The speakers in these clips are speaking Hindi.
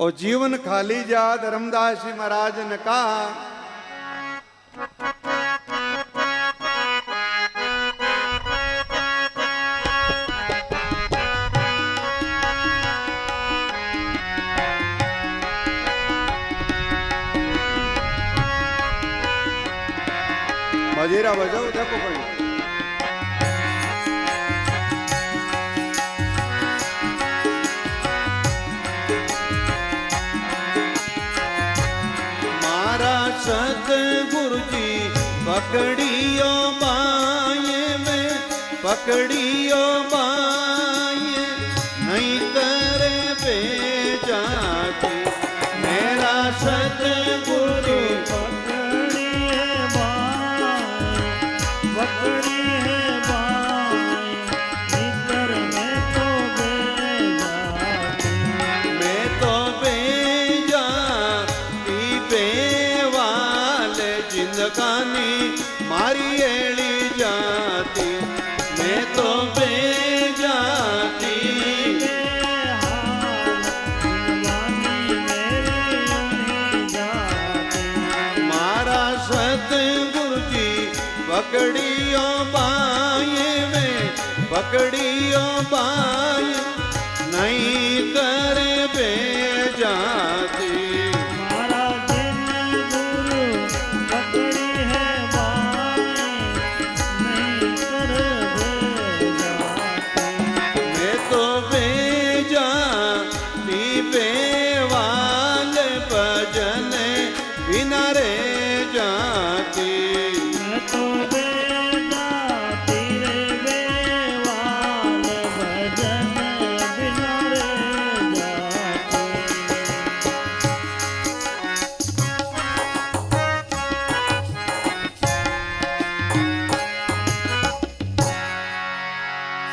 और जीवन खाली जा धर्मदास जी महाराज ने कहा मजेरा बजाओ देखो भाई। मारा सतगुरु जी पकड़ियो बाये में पकड़ियो बाये नहीं करे बेजाती मेरा सतगुरु मारी एड़ी जाती मैं तो बेजाती मारा सतगुरु जी पकड़ियो बाये में पकड़ियो बाये नहीं करे बेजाती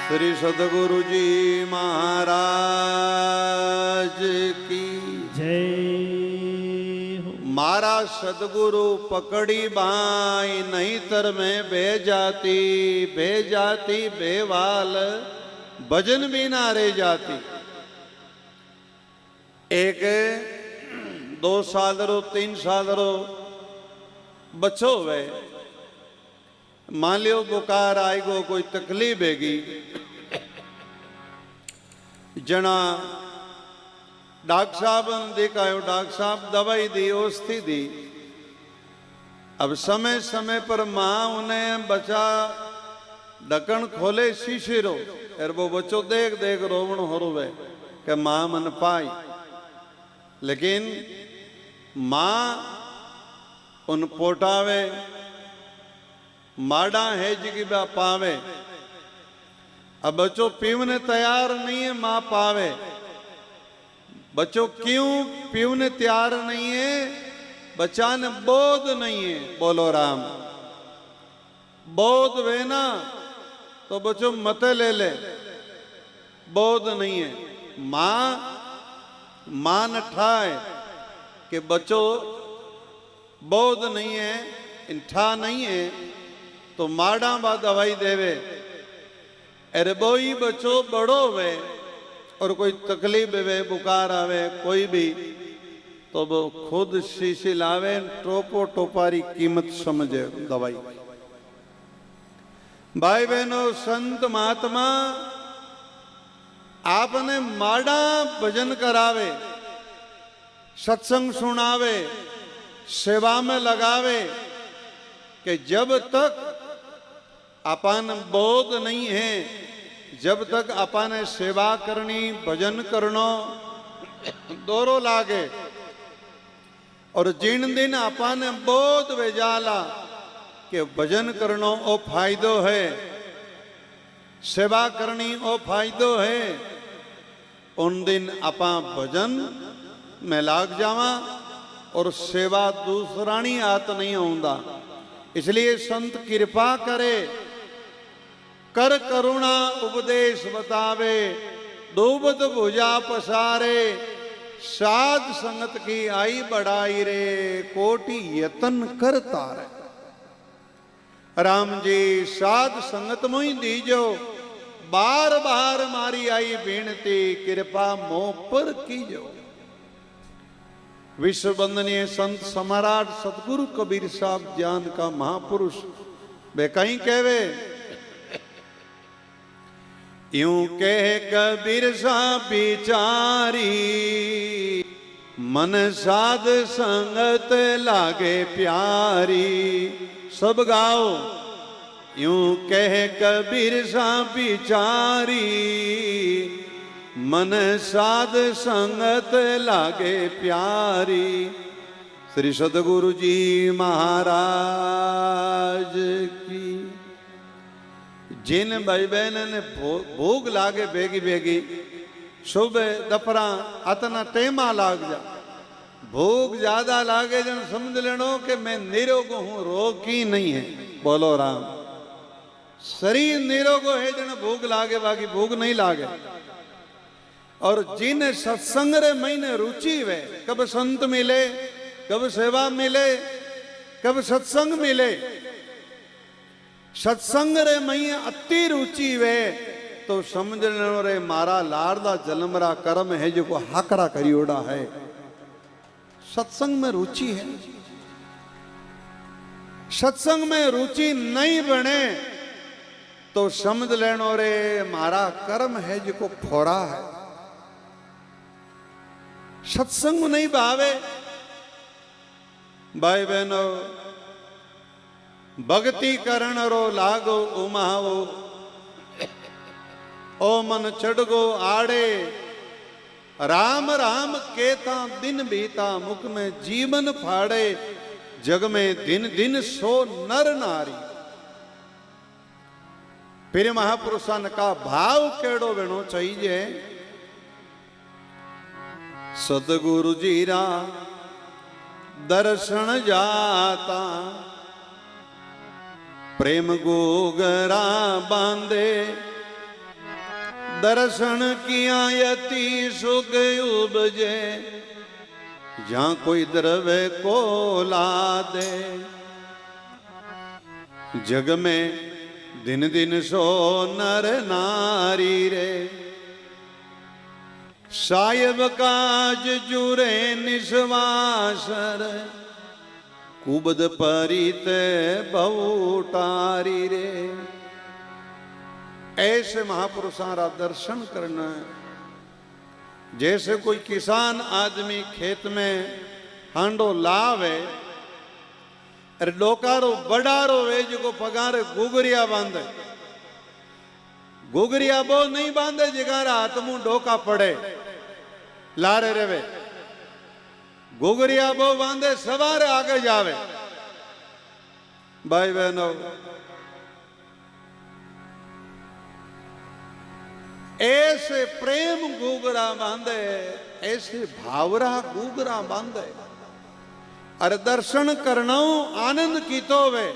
श्री सदगुरु जी महाराज की जय हो। मारा सदगुरु पकड़ी बाई नहीं तर में बेजाती बेजाती बेवाल भजन भी ना रह जाती। एक 2 साल रो 3 साल रो बच्चो वे मान लियो बुखार आएगो कोई तकलीफ हैगी जना डॉक्टर साहब ने दिखायो डॉक्टर साहब दवाई दी औषधि दी। अब समय समय पर माँ उन्हें बच्चा ढक्कन खोले शीशी रो और वो बच्चों देख देख रोवण हो रोवे कि माँ मन पाई लेकिन माँ उन पोटावे माड़ा है जी पावे। अब बच्चों पीवने तैयार नहीं है माँ पावे। बच्चों क्यों पीवने तैयार नहीं है? बच्चा ने बोध नहीं है। बोलो राम। बोध वे ना तो बच्चों मत ले ले बोध नहीं है। माँ न ठाए कि बच्चों बोध नहीं है इंठा नहीं है तो माड़ा बा दवाई देवे अरे बोई बच्चो बड़ो वे और कोई तकलीफ वे बुखार आवे कोई भी तो वो खुद शीशी लावे टोपो टोपारी कीमत समझे दवाई। भाई बहनों संत महात्मा आपने माड़ा भजन करावे सत्संग सुनावे सेवा में लगावे कि जब तक अपन बोध नहीं है जब तक अपन सेवा करनी भजन करनो दोरो लागे और जिन दिन अपन बोध वे जाला कि भजन करनो ओ फायदो है सेवा करनी ओ फायदो है उन दिन आपा भजन में लाग जावा और सेवा दूसरानी आत नहीं आउंदा। इसलिए संत कृपा करे कर करुणा उपदेश बतावे दूबद भुजा पसारे साध संगत की आई बढ़ाई रे कोटि यतन करता रे। राम जी साध संगत मुई दीजो बार बार मारी आई बेनती कृपा मोह पर कीजो। विश्व वंदनीय संत सम्राट सतगुरु कबीर साहब ज्ञान का महापुरुष वे कहीं कहवे, यूं कह कबीर साहब बिचारी, मन साध संगत लागे प्यारी। सब गाओ। यूं कह कबीर साहब बिचारी, मन साध संगत लागे प्यारी। श्री सतगुरु जी महाराज की। जिन भाई बहन ने भोग लागे बेगी बेगी, सुबह दपरा अतना टेमा लाग जा, भोग ज्यादा लागे जन समझ लेनो कि मैं निरोग हूं, रोग की नहीं है। बोलो राम। शरीर निरोग है जन भोग लागे, बाकी भोग नहीं लागे। और जिन सत्संग रे महीने रुचि वे, कब संत मिले, कब सेवा मिले, कब सत्संग मिले, सत्संग रे मई अति रुचि वे, तो समझ लो रे मारा लाडला जन्मरा कर्म है जो को हाकरा करियोड़ा है। सत्संग में रुचि है। सत्संग में रुचि नहीं बने तो समझ लेनो रे मारा कर्म है जो को फोड़ा है। सत्संग नहीं भावे भाई बहनों, भक्ति करण रो लागो उमावो, ओ मन चढ़गो आड़े, राम राम केता दिन बीता, मुख में जीवन फाड़े, जग में दिन दिन सो नर नारी। फिर महापुरुषन का भाव केड़ो वेणो चाहिए। सतगुरु जी रा दर्शन जाता, प्रेम गोगरा बांधे, दर्शन किया यति सुख उपजे, जहां कोई द्रव्य को ला दे। जग में दिन दिन सो नर नारी रे, साहिब काज जुरे निस्वासर, कुबद परित बहुटारी रे। ऐसे महापुरुषारा दर्शन करना। जैसे कोई किसान आदमी खेत में हांडो लावे, अरे डोकारो बड़ारो वे जो पगार गुगरिया बांधे, गुगरिया बो नहीं बांधे, जगारा हाथ मुंह डोका पड़े लारे रेवे। गुगरिया बो बांधे सवारे आगे जावे। भाई बहनों, ऐसे प्रेम गुगरा बांधे, ऐसे भावरा गुगरा बांधे। अरे दर्शन करना आनंद की तो वे।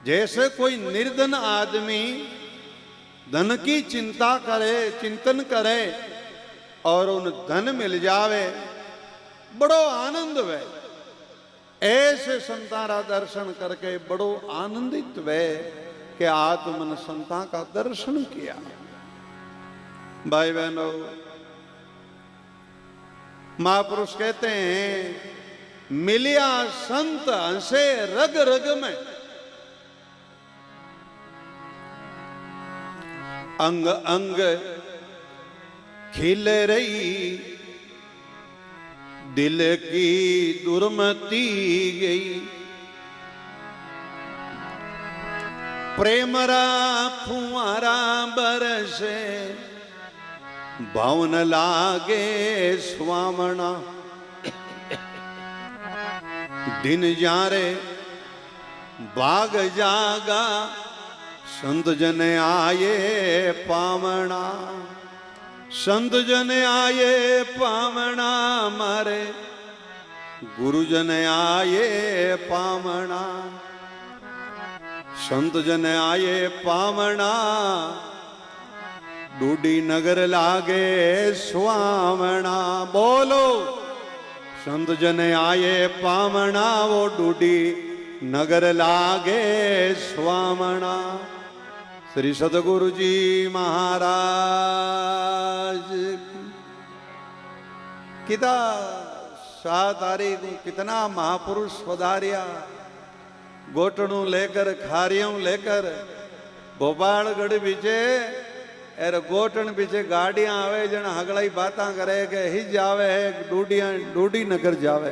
जैसे कोई निर्धन आदमी धन की चिंता करे, चिंतन करे और उन धन मिल जावे, बड़ो आनंद वे। ऐसे संतारा दर्शन करके बड़ो आनंदित वे कि आत्मन संता का दर्शन किया। भाई बहनों, महापुरुष कहते हैं, मिलिया संत हंसे रग रग में, अंग अंग खिल रही, दिल की दुर्मति गई। प्रेमरा फुआरा बरसे, भावन लागे स्वामना। दिन जारे बाग जागा, संत जन आए पावना। संत जन आए पावना, मारे गुरुजन आए पावना। संत जन आए पावना, डूडी नगर लागे स्वामना। बोलो, संत जन आए पावना, वो डूडी नगर लागे स्वामना। श्री सतगुरु जी महाराज की। किता 7 तारीख को कितना महापुरुष पधारिया, गोटणू लेकर खारियों लेकर भोपालगढ़ बीचे एर गोटन पीछे गाड़ियां आवे जन हगलाई बातां करे के हिज आवे है डूडी नगर जावे।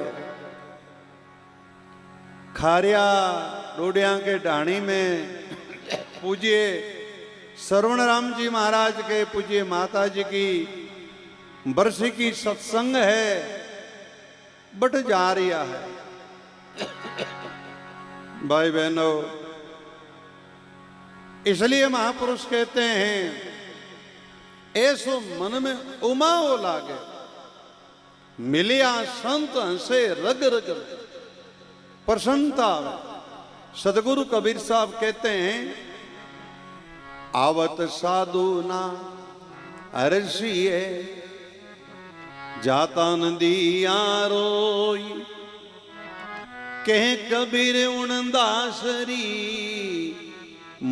खारिया डूडिया के ढाणी में पूज्य श्रवण राम जी महाराज के पूज्य माता जी की बरसी की सत्संग है, बट जा रिया है। भाई बहनों, इसलिए महापुरुष कहते हैं ऐसो मन में उमाओ लागे, मिलिया संत हंसे रग रग प्रसन्नता। सदगुरु कबीर साहब कहते हैं आवत साधु ना हर्षिए जाता नदिया रोई, कह कबीर उनदासरी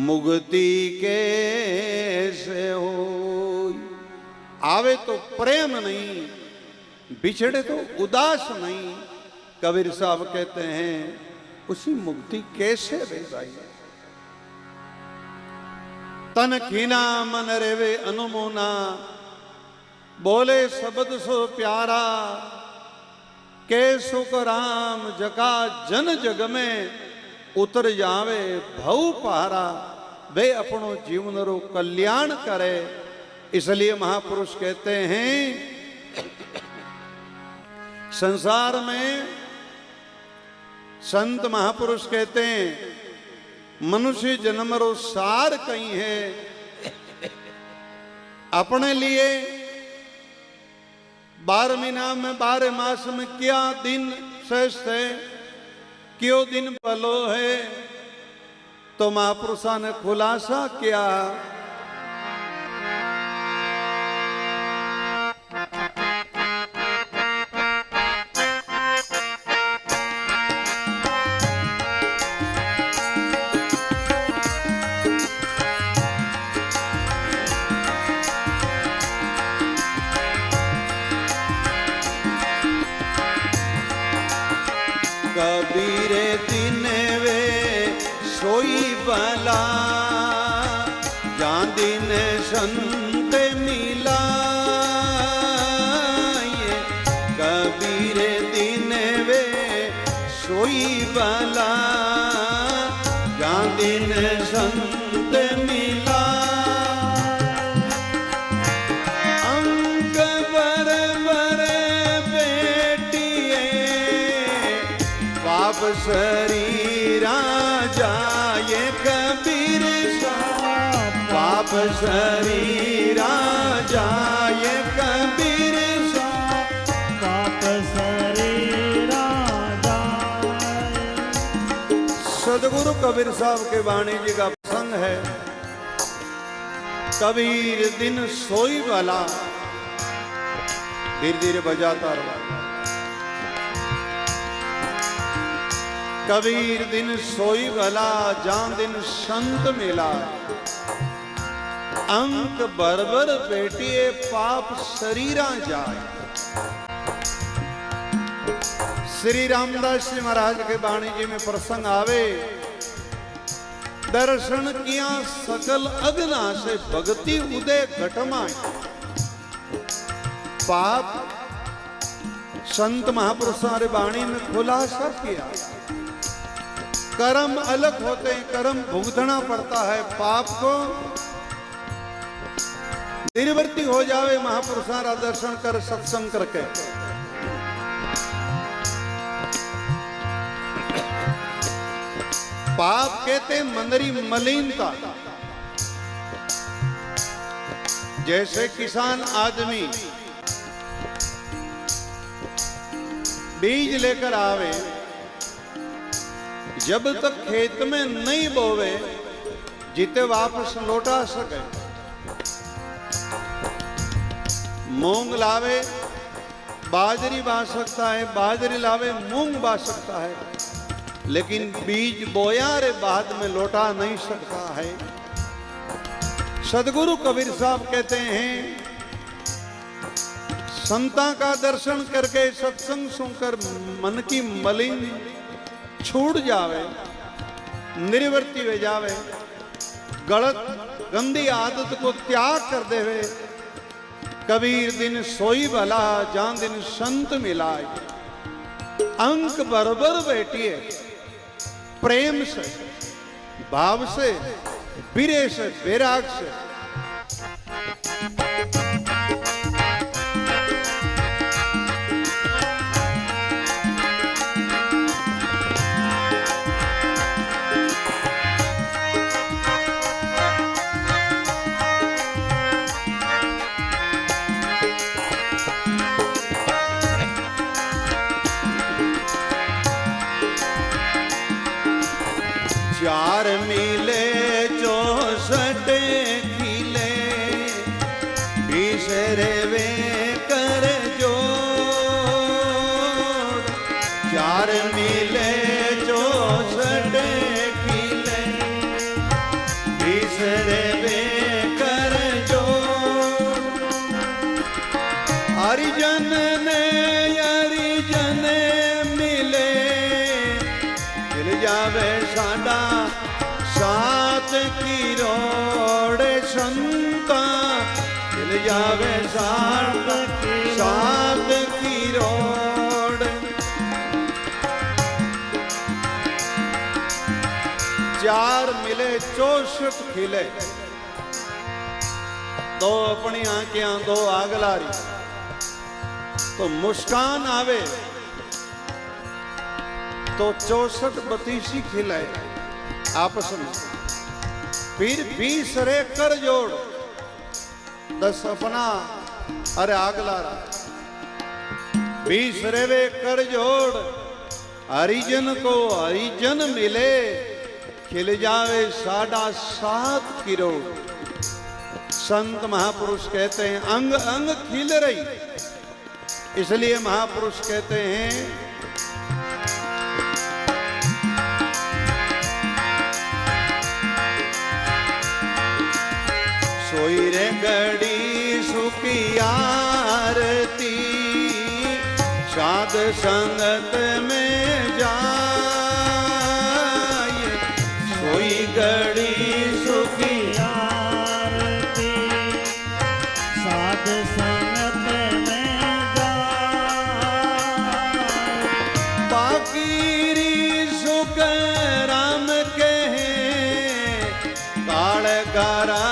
मुक्ति कैसे हो। आवे तो प्रेम नहीं, बिछड़े तो उदास नहीं। कबीर साहब कहते हैं उसी मुक्ति कैसे रे भाई। तन खीना मन रेवे अनुमोना, बोले शब्द सो प्यारा, के सुख राम जका जन जग में उतर जावे भव पहारा। वे अपनो जीवन रो कल्याण करे। इसलिए महापुरुष कहते हैं संसार में संत महापुरुष कहते हैं मनुष्य जन्म रो सार कहीं है। अपने लिए 12 महीना में 12 मास में क्या दिन श्रेष्ठ है, क्यों दिन भलो है, तो महापुरुषा ने खुलासा किया। कबीरे दिन वे सोई भला, जान दिन संत मिला। कबीरे दिन वे सोई भला, जान दिन संत मिला। अंक बर बर बेटिए पाप शरीरा जाए। कबीर साहब पाप शरीरा जाए। कबीर साहब पाप शरीरा जाए। सदगुरु कबीर साहब के वाणी जी का प्रसंग है। कबीर दिन सोई वाला, धीरे धीरे बजाता रहा। कबीर दिन सोई भला, जान दिन संत मिला। अंक बरबर बेटिए पाप शरीरा जाए। श्री रामदास जी महाराज के वाणी जी में प्रसंग आवे, दर्शन किया सकल अग्ना से भक्ति उदय घटमाए। पाप संत महापुरुषों ने वाणी में खुलासा किया। कर्म अलग होते हैं, कर्म भुगतना पड़ता है। पाप को निर्वृत्ति हो जावे महापुरुषारा दर्शन कर सत्संग करके। पाप कहते मंदरी मलिनता। जैसे किसान आदमी बीज लेकर आवे, जब तक खेत में नहीं बोवे जीते वापस लौटा सके। मूंग लावे बाजरी बा सकता है, बाजरी लावे मूंग बा सकता है, लेकिन बीज बोया रे बाद में लौटा नहीं सकता है। सदगुरु कबीर साहब कहते हैं संता का दर्शन करके सत्संग सुनकर मन की मलिन छूट जावे, निर्वृत्ति हो जावे, गलत गंदी आदत को त्याग कर देवे। कबीर दिन सोई भला जान दिन संत मिलाए। अंक बरबर बैठिए प्रेम से, भाव से, बीरे से, बैराग से। चार मिले 64 खिले, बिसरे वे कर जोड़। चार मिले 64 खिले, बिसरे वे कर जोड़। हरिजन ने हरिजन मिले, मिल जावे साडा सात किरोड़। संता मिल जावे सात किरोड़। चार मिले 64 खिले, दो अपनी आंखें दो आगलारी, तो मुस्कान आवे तो 64 बतीसी खिलाए आपस में। फिर 20 रे कर जोड़, 10 अपना अरे आगलारा। 20 रे वे कर जोड़, हरिजन को हरिजन मिले, खिल जावे साडा 7 किरोड़। संत महापुरुष कहते हैं अंग अंग खिल रही, इसलिए महापुरुष कहते हैं सोई रे गड़ी सुखी आरती, साध संगत में जाए। सोई गड़ी सुखी आरती, साध संगत में जाए। बाकीरी सुख राम कहे, काल गारा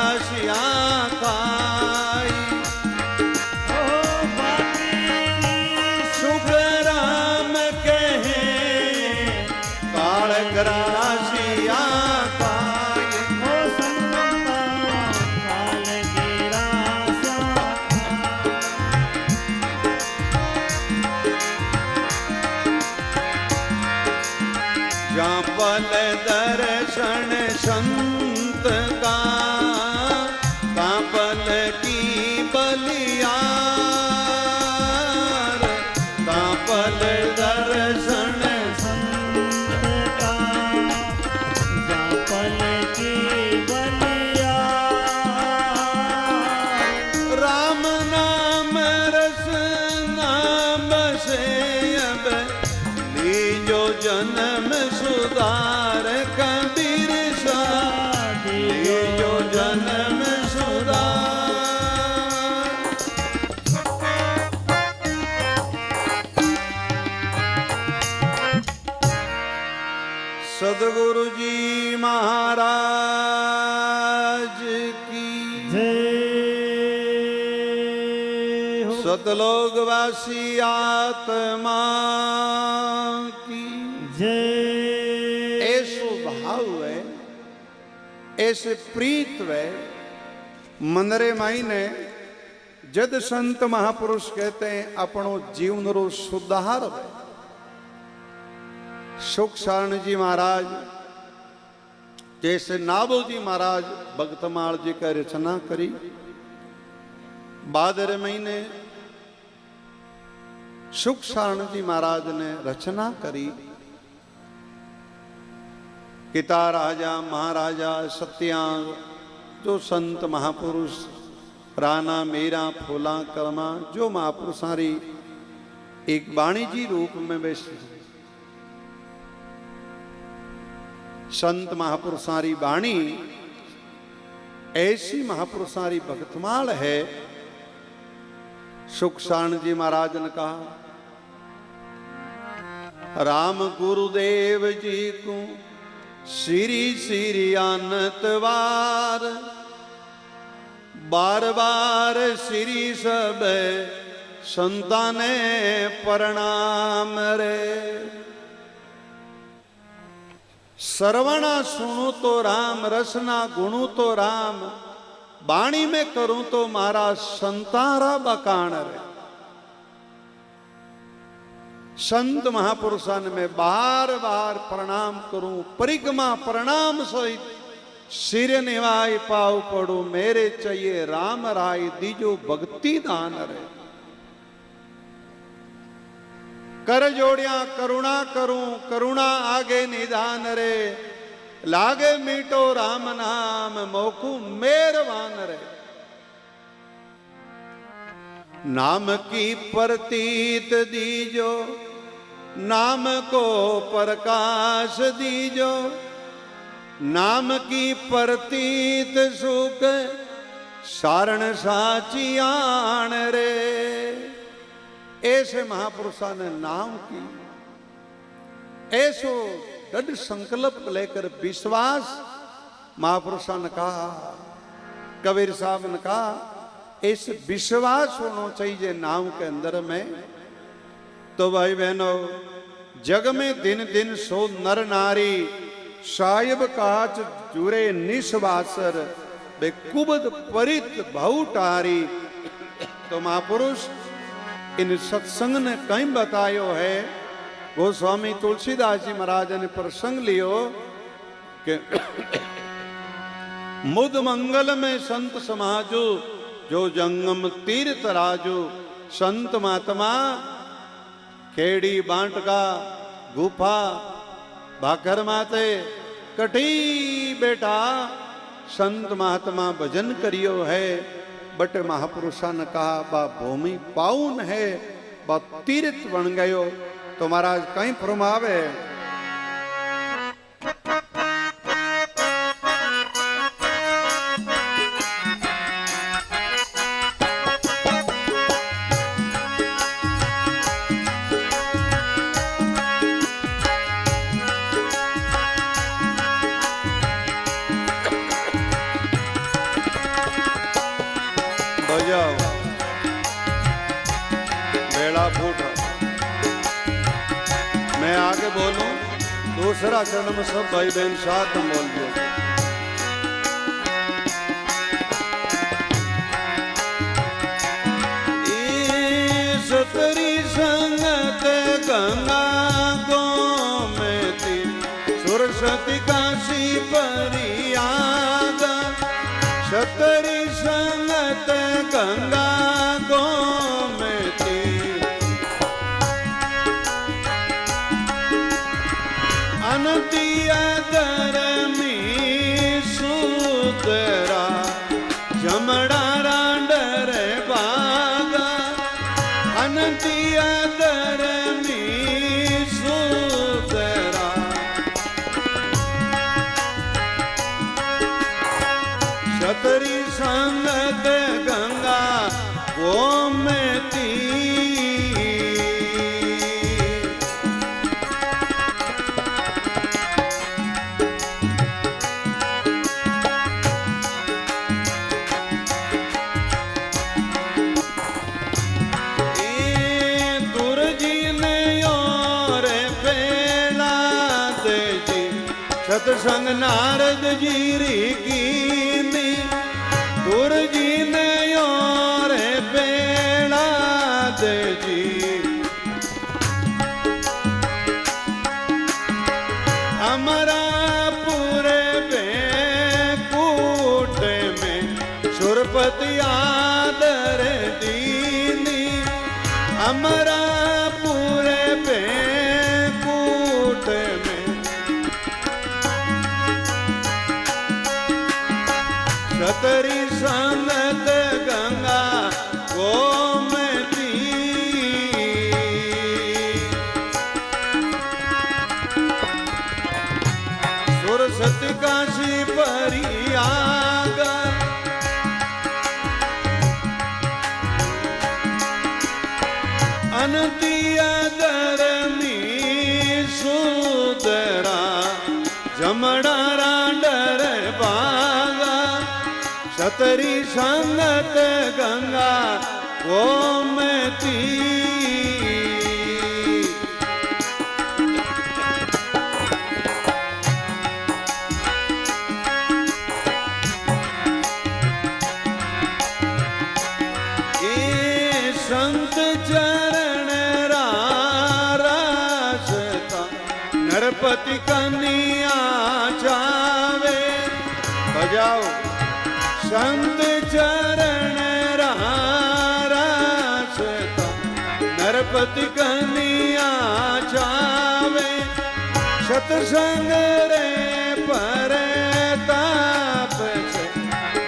दर्शन संत का, कापल की बलियार। कापल दर्शन संत का, कापल की बलियार। राम नाम रस नाम से अब लीजो जन्म सुधार। कबीर साथ लीजो जन्म सुधार। सदगुरु जी महाराज की जय हो। सतलोकवासी आत्मा की जय। ऐसो भाव है, ऐसे प्रीत है मनरे माईने। जद संत महापुरुष कहते हैं अपनो जीवन रो सुधार है। सुख सारण जी महाराज जैसे नाबोजी महाराज भक्तमाल जी का रचना करी। भादर महीने सुख सारण जी महाराज ने रचना करी। किता राजा महाराजा सत्यांग जो संत महापुरुष राना मीरा फूला कलमा जो महापुरुषारी एक वाणी जी रूप में बैसे संत महापुरुषारी वाणी ऐसी महापुरुषारी भक्तमाल है। सुखसाण जी महाराज ने कहा राम गुरुदेव जी को श्री श्री अनतवार बार बार श्री सब संताने प्रणाम रे। श्रवणा सुनू तो राम रसना गुणु तो राम वाणी में करूं तो मारा संतारा बकान रे। संत महापुरुषान में बार बार प्रणाम करूं परिक्रमा प्रणाम सहित सिर निवाय पाव पड़ू मेरे चाहिए राम राय दीजो भक्ति दान रे। कर जोड़िया करुणा करूं करुणा आगे निदान रे। लागे मीठो राम नाम मोकू मेहरबान रे। नाम की प्रतीत दीजो नाम को प्रकाश दीजो नाम की प्रतीत सुख सारण साचियान रे। ऐसे महापुरुषा ने नाम की ऐसो दृढ़ संकल्प लेकर विश्वास महापुरुषा ने कहा कबीर साहब ने कहा इस विश्वास होना चाहिए नाम के अंदर में। तो भाई बहनों जग में दिन दिन सो नर नारी साहिब काच जुरे निस्वासर बे कुबद परित बहुटारी। तो महापुरुष इन सत्संग ने कहीं बतायो है। गोस्वामी तुलसीदास जी महाराज ने प्रसंग लियो कि मुद मंगल में संत समाजो जो जंगम तीर्थ राजो। संत महात्मा खेड़ी बांटका गुफा भाकर माते कठी बेटा संत महात्मा भजन करियो है। बट महापुरुषा ने कहा बा भूमि पाउन है बा तीर्थ बन गयो। तो महाराज कहीं फरमावे बेड़ा फूट। मैं आगे बोलूं दूसरा चरण में सब भाई बहन साथ में बोल दो। सतरी संगत गंगा गोमती सुरसती काशी परियागा। सतरी संगत गंगा गोमती अनतिया धर्मी सूतरा जमड़ा रांडर बागा। अनतिया धर्मी सूतरा सतरी संगत गंगा गोमती। सतसंग नारद जीरी कीनी दूर जी ने और बेड़ा दे जी। हमारा पूरे बेकूट में सुरपति आदर दीनी। हमारा पूरे बेकूट में सतरी संगत गंगा अनतिया धर्मी सुदरा जमणारा डर बागा छतरी संगत गंगा गोमती संत चरण रासता नरपति कन्या जावे बजाओ संत चरण रासता नरपति कन्या जावे सतसंग रे परताप से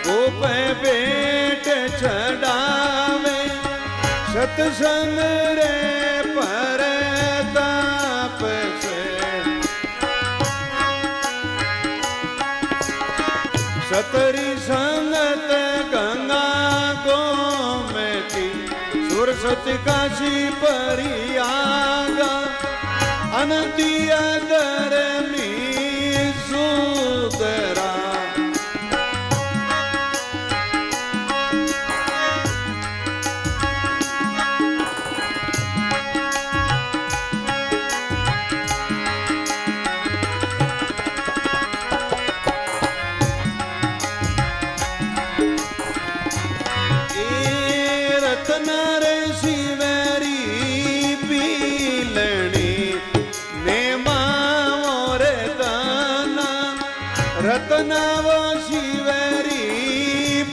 गोप बेट चढ़ावे सतसंग रे परताप से सतरी संगत गंगा गोमती सुरसती काशी परियागा अनतिया धर्मी सुदरा रतनाव शिवरी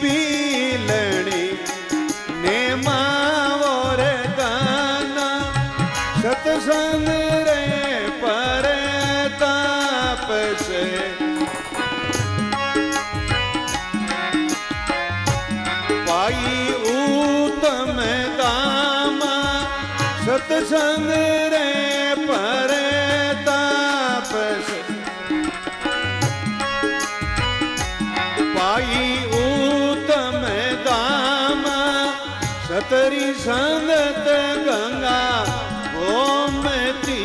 पीलणी नेमावर गाना सतसंग रे परताप से पाई उत्तम दामा सतसंग रे परताप से पाई उत्तम दामा सतरी संगत गंगा गोमती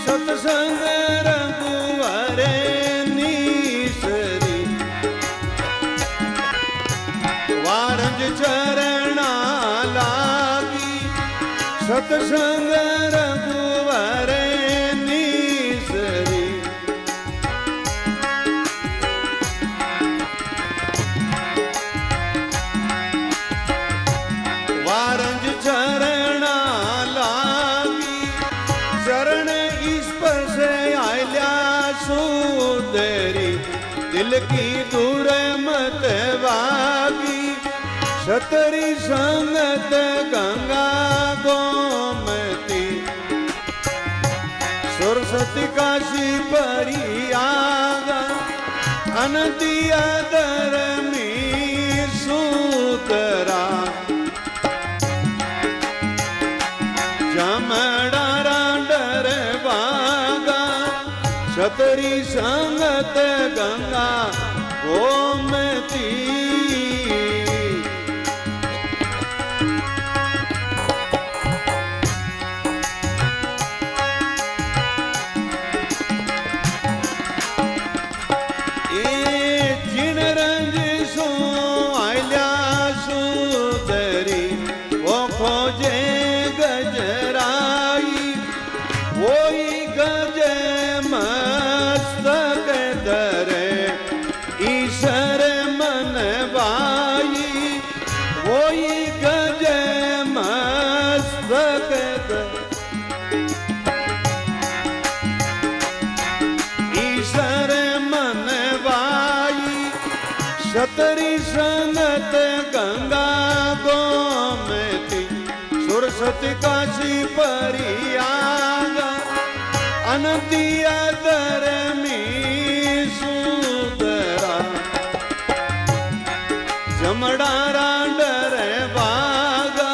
सतसंग रघुवरे नीसरी वारंज चरणा लागी सतसंग रघुवरे नीसरी वारंज चरणा लागी चरण स्पर्श आयल्या सुंदरी दिल की दूर मत वागी सतरी संगत गंगा गोमती सरस्वती काशी परियागा अनतिया धर्मी सुतरा जमणारा डर बागा सतरी संगत गंगा गोमती सतरी संगत गंगा गोमती सुरसती काशी परियागा अनतिया धर्मी सुदरा जमणारा डर बागा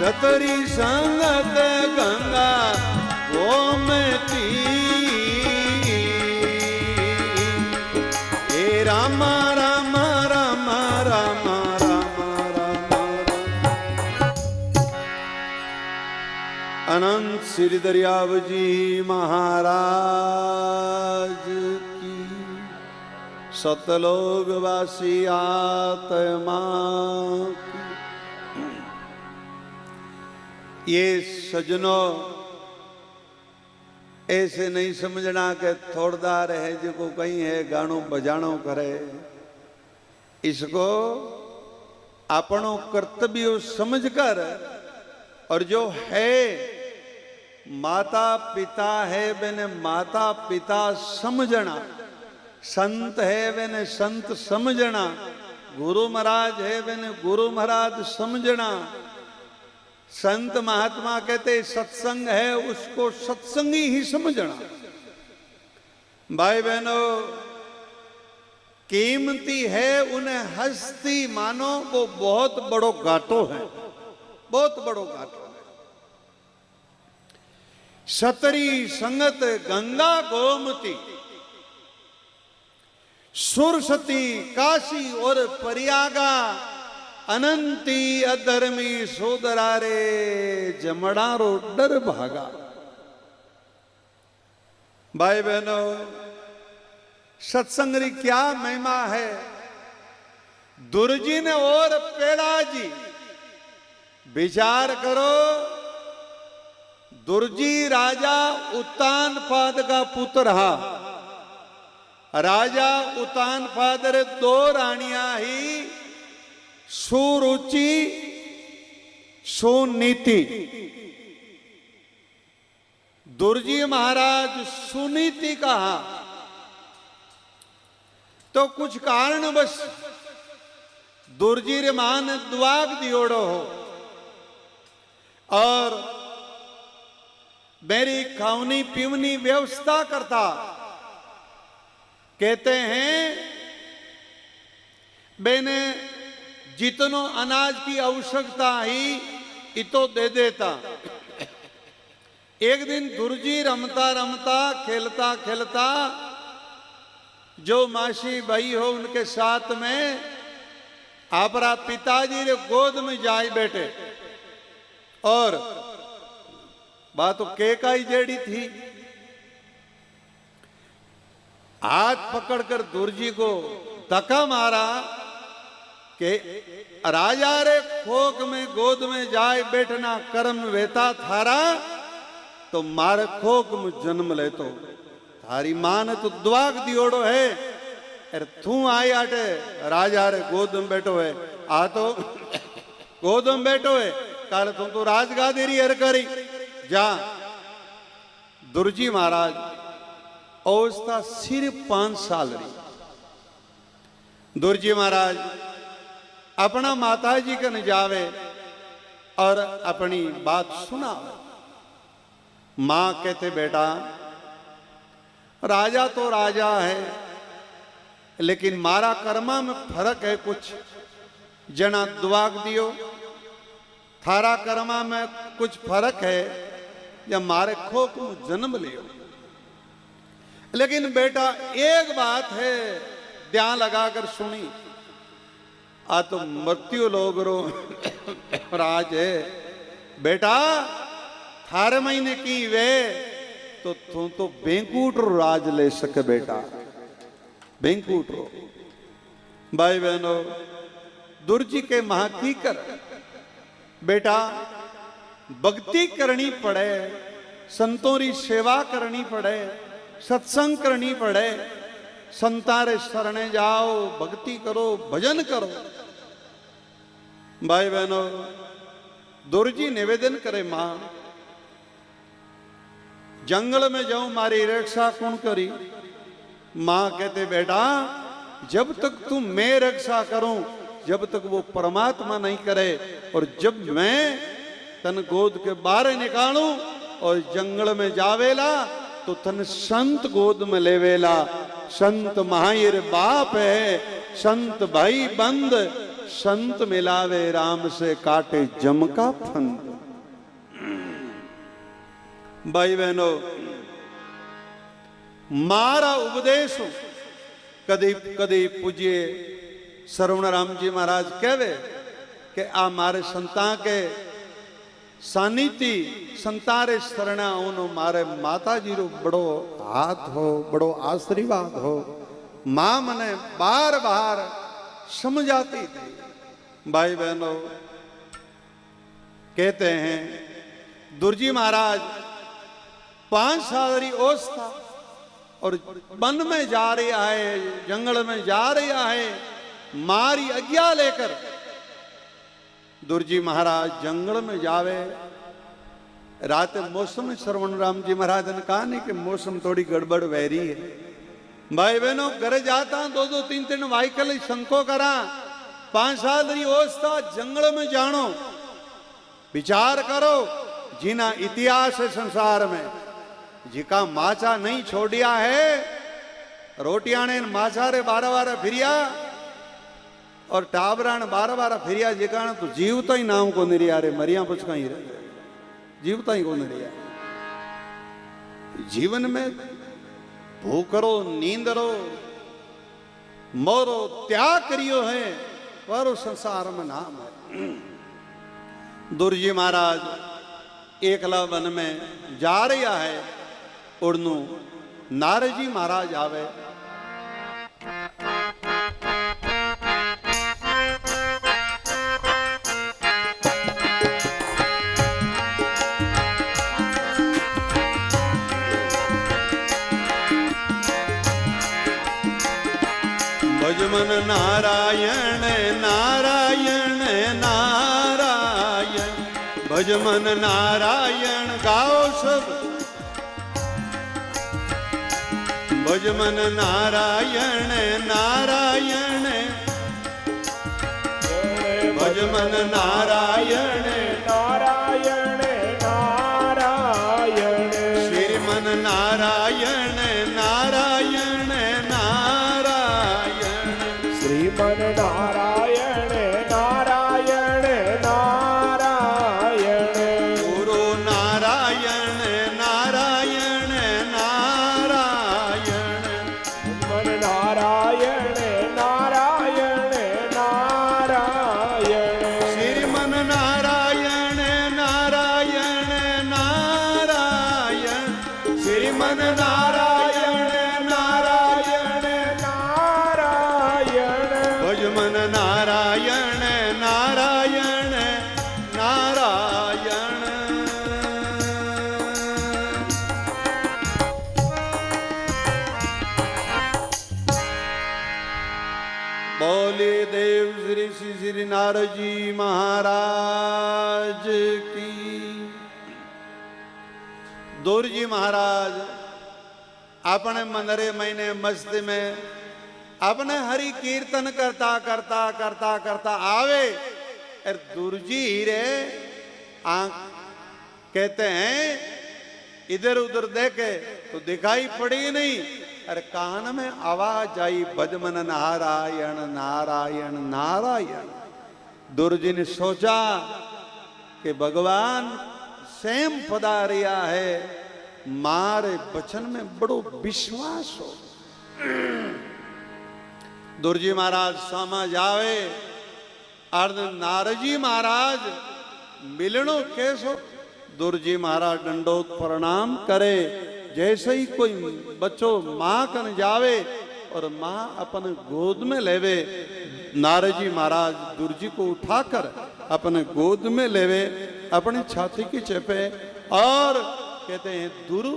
सतरी संगत गंगा श्री दरियाव जी महाराज की, सतलोकवासी आत्मा की। ये सजनों ऐसे नहीं समझना कि थोड़दार है जो कहीं है गानों बजानो करे। इसको अपनों कर्तव्य समझकर, और जो है माता पिता है मैंने माता पिता समझना, संत है मैंने संत समझना, गुरु महाराज है मैंने गुरु महाराज समझना। संत महात्मा कहते सत्संग है उसको सत्संगी ही समझना। भाई बहनों, कीमती है उन्हें हस्ती मानो, वो बहुत बड़ो घाटो है, बहुत बड़ो घाटो है। सतरी संगत गंगा गोमती, सुरसती काशी और प्रयागा, अनंती अधर्मी सोदरारे जमड़ारो डर भागा। भाई बहनों, सत्संग की क्या महिमा है। दुर्जी ने और पेड़ा जी विचार करो। दुर्जी राजा उत्तानपाद का पुत्र रहा। राजा उत्तानपाद रे दो रानियां ही, सुरुचि सुनीति। दुर्जी महाराज सुनीति कहा तो कुछ कारणवश दुर्जी रे मान द्वाग दियोड़ो हो, और मेरी खावनी पीवनी व्यवस्था करता। कहते हैं मैंने जितनो अनाज की आवश्यकता ही इतो दे देता। एक दिन दुर्जी रमता रमता खेलता खेलता जो मासी भाई हो उनके साथ में आपरा पिताजी रे गोद में जाए बैठे, और बात तो केकाई जेड़ी थी। हाथ पकड़कर दुर्जी को धक्का मारा कि राजा रे खोक में गोद में जाए बैठना कर्म वेता थारा, तो मारे खोक में जन्म ले तो थारी मां ने तो द्वाग दियोड़ो है। अरे तू आई आटे राजा रे गोद में बैठो है, आ तो गोद में बैठो है, काले तुम तो राजगादी री हर करी जा। दुर्जी महाराज अवस्था सिर्फ 5 साल रही। दुर्जी महाराज अपना माताजी कन जावे और अपनी बात सुनावे। मां कहते बेटा राजा तो राजा है, लेकिन मारा कर्मा में फर्क है कुछ। जना दुआग दियो, थारा कर्मा में कुछ फर्क है, या मारे खोक में जन्म लियो। लेकिन बेटा एक बात है ध्यान लगाकर सुनी, आ तो मृत्यु लोग रो राज है बेटा, थारे महीने की वे तो तू तो बैंकूट रो राज ले सके बेटा, बैंकूट रो। भाई बहनों, दुर्जी के महा की कर बेटा, भक्ति करनी पड़े, संतों री सेवा करनी पड़े, सत्संग करनी पड़े, संतारे शरणे जाओ, भक्ति करो, भजन करो। भाई बहनों, दुर्जी निवेदन करे मां जंगल में जाऊं मारी रक्षा कौन करी। मां कहते बेटा जब तक तुम मैं रक्षा करूं, जब तक वो परमात्मा नहीं करे, और जब मैं तन गोद के बाहर निकालूं और जंगल में जावेला तो तन संत गोद में लेवेला। संत महायर बाप है, संत भाई बंद, संत मिलावे राम से काटे जम का फंद। भाई बहनों, मारा उपदेश कदी कदी पूज्य श्रवण राम जी महाराज कहवे कि आ मारे संता के सानिती संतारे शरणा उन मारे माताजी रो बड़ो हाथ हो, बड़ो आशीर्वाद हो। मां मने बार बार समझाती थी। भाई बहनों, कहते हैं दुर्जी महाराज 5 साल री ओस था और वन में जा रहा है, जंगल में जा रहा है, मारी आज्ञा लेकर दुर्जी महाराज जंगल में जावे। रात मौसम श्रवण राम जी महाराज ने कहा नहीं कि मौसम थोड़ी गड़बड़ वैरी है। भाई बहनों, घर जाता 2-2 3-3 वाइकल संको करा। 5 साल री अवस्था जंगल में जानो। विचार करो, जिना इतिहास है संसार में, जिका माचा नहीं छोड़िया है, रोटिया ने माचा रे 12 फिरिया और टाबरा ने 12 फिरिया, जिका तो जीवता ही नाम को नहीं रिया रे, मरिया पुचका ही रहे, जीवता ही को नहीं रिया। जीवन में भूखरो, नींदरो, मोरो, त्याग करियो है, पर संसार में नाम है। दुर्जी महाराज एकला वन में जा रहा है, उड़नू नारजी महाराज आवे। भजमन नारायण नारायण नारायण, भजमन नारायण गाओ सब। भजमन नारायण नारायण, भजमन नारायण नारायण नारायण, श्रीमन नारायण नारायण नारायण, श्रीमन नारायण नारायण नारायण, गुरु नारायण नारायण नारायण, मन नारायण नारायण नारायण, श्रीमन नारायण नारायण नारायण, श्रीमन नारायण नारायण नारायण, भजमन नारायण नारायण नारायण। बोले देव श्री श्री श्री नारजी महाराज की। दुर्जी महाराज अपने मंदिरे महीने मस्ती में अपने हरि कीर्तन करता करता करता करता आवे। और दुर्जी रे आंख कहते हैं इधर उधर देखे तो दिखाई पड़ी नहीं, अरे कान में आवाज आई, भजमन नारायण नारायण नारायण। दुर्जी ने सोचा कि भगवान स्वयं पधारिया है, मारे वचन में बड़ो विश्वास हो। दुर्जी महाराज समझ आवे, अर्ध नारजी महाराज मिलनो कैसो। दुर्जी महाराज दंडोत प्रणाम करे, जैसे ही कोई बच्चो माँ कन जावे और माँ अपन गोद में लेवे, नारजी महाराज दुर्जी को उठाकर अपने गोद में लेवे, अपनी छाती की चेपे और कहते हैं दुरु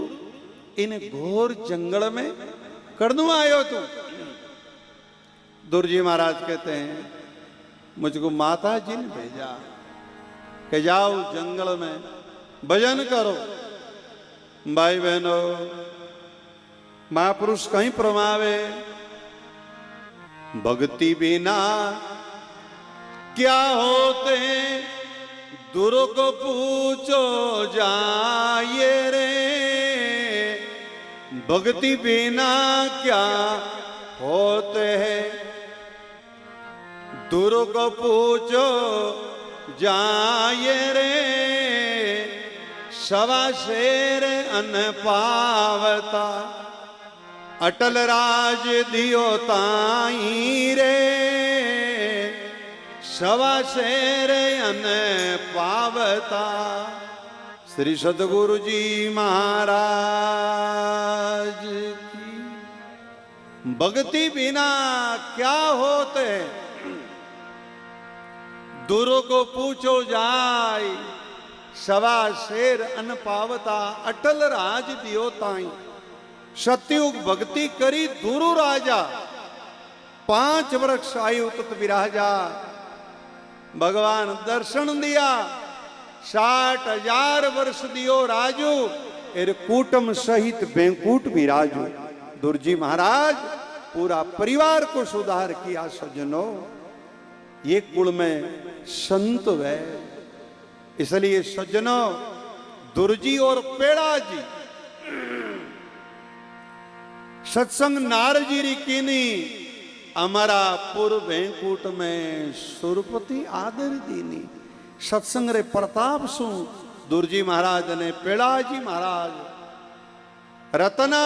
इन घोर जंगल में करनू आयो तू। दुर्जी महाराज कहते हैं मुझको माता जी ने भेजा कि जाओ जंगल में भजन करो। भाई बहनों, महापुरुष कहीं प्रमावे, भक्ति बिना क्या होते दुरो को पूछो जाए रे, भक्ति बिना क्या होते हैं दुरो को पूछो जाए रे, सवा शेर अन पावता अटल राज दियो ताई रे, सवा शेर अन पावता श्री सतगुरु जी महाराज की। भक्ति बिना क्या होते, दूरों को पूछो जाय। सवा शेर अन पावता अटल राज दियो ताई। सतयुग भक्ति करी दूरो राजा, 5 वर्ष आयु तत विराजा। भगवान दर्शन दिया, 60,000 वर्ष दियो राजू। एर कूटम सहित बैंकुट विराजू। दुर्जी महाराज पूरा परिवार को सुधार किया। सज्जनों, ये कुल में संत है। इसलिए सज्जनों, दुर्जी और पेड़ा जी सत्संग नारजी री कीनी अमरा पुर बैंकुट में सुरपति आदर दीनी। सत्संग रे प्रताप सु दुर्जी महाराज ने पेड़ाजी महाराज रतना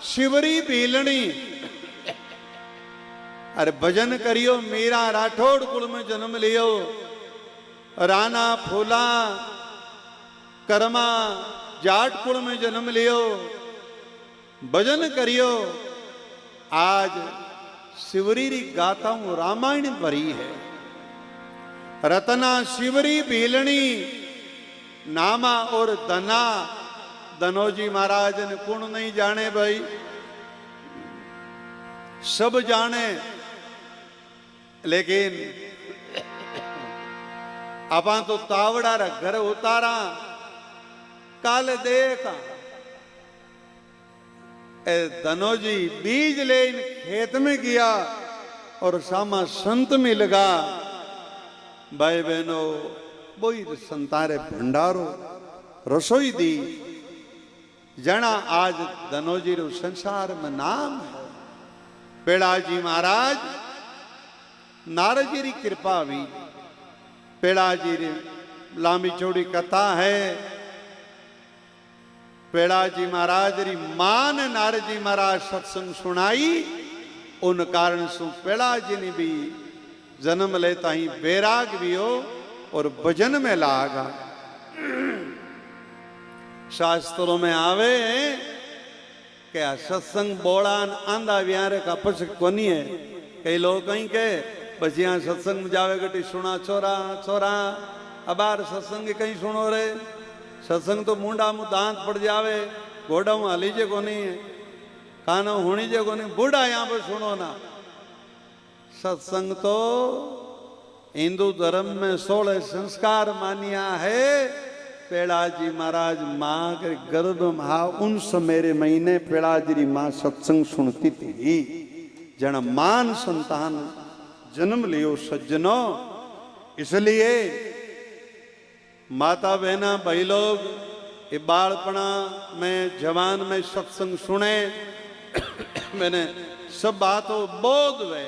शिवरी भीलणी अरे भजन करियो। मीरा राठौड़ कुल में जन्म लियो। राणा फूला कर्मा जाट कुल में जन्म लियो। भजन करियो। आज शिवरी री गाता हूं रामायण भरी है। रतना शिवरी भीलणी नामा और धना। धनोजी महाराज ने कुण नहीं जाने भाई, सब जाने। लेकिन अपा तो तावड़ा रा घर उतारा। काल देखा धनोजी बीज ले खेत में गया और सामा संत में लगा। भाई बहनों, बोई संतारे भंडारो रसोई दी। जना आज धनोजी रो संसार में नाम है। पेड़ाजी महाराज नारजी री कृपा हुई। पेड़ाजी री लांबी चौड़ी कथा है। पेड़ाजी महाराज री मान नारजी महाराज सत्संग सुनाई। उन कारण सु पेड़ाजी ने भी जन्म लेता ही बैराग भी हो और भजन में लागा। शास्त्रों में आवे क्या सत्संग बोड़ान आंधा व्यारे का पछ कोनी है। कई लोग कहीं के बस यहाँ सत्संग में जावे गटी सुना छोरा छोरा अबार सत्संग कहीं सुनो रे। सत्संग तो मुंडा मुँह दांत पड़ जावे, घोड़ा मुँह हलीजे को नहीं है, कानो होनी जे को नहीं। बूढ़ा यहाँ पर सुनो ना। सत्संग तो हिंदू धर्म में 16 संस्कार मानिया है। पेड़ाजी महाराज माँ के गर्भ में उन समेरे महीने पेड़ाजी री माँ सत्संग सुनती थी। जन मान संतान जन्म लियो सज्जनों। इसलिए माता बहना भाई लोग ये बालपना में जवान में सत्संग सुने। मैंने सब बातों बोध वे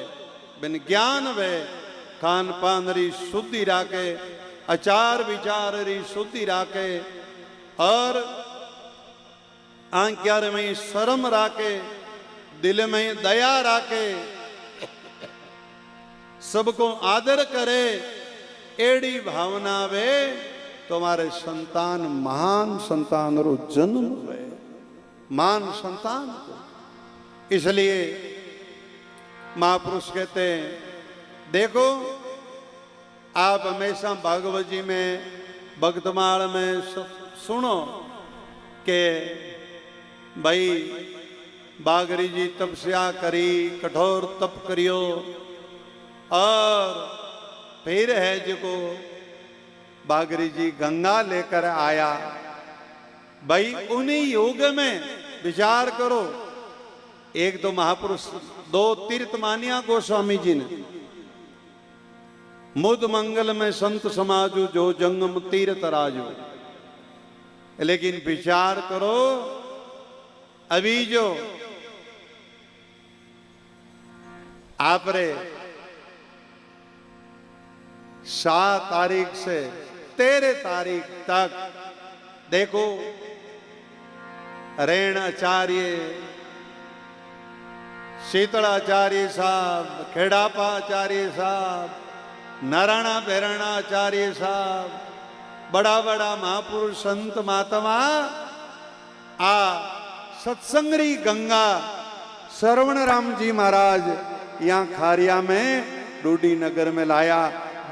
बिन ज्ञान वे खान पान री शुद्धि राखे, आचार विचार री शुद्धि राखे और आंक्यार में शर्म राखे, दिल में दया राखे, सबको आदर करे। एड़ी भावना वे तुम्हारे संतान महान संतान रो जन्म वे महान संतान को। इसलिए महापुरुष कहते हैं देखो आप हमेशा भागवत जी में भक्तमाल में सुनो कि भाई बागरी जी तपस्या करी, कठोर तप करियो और फिर है जो बागरी जी गंगा लेकर आया। भाई उन्हीं योग में विचार करो। एक तो महापुरुष 2 तीर्थ मानिया गोस्वामी जी ने। मुद मंगल में संत समाजू जो जंगम तीर्थ राजू। लेकिन विचार करो अभी जो आप रे 7 तारीख से 13 तारीख तक देखो रेण आचार्य, शीतलाचार्य साहब, खेड़ापा आचार्य साहब, नारायणा बेराणा आचार्य साहब, बड़ा बड़ा महापुरुष संत महात्मा आ सत्संगरी गंगा श्रवण राम जी महाराज यहाँ खारिया में डूडी नगर में लाया।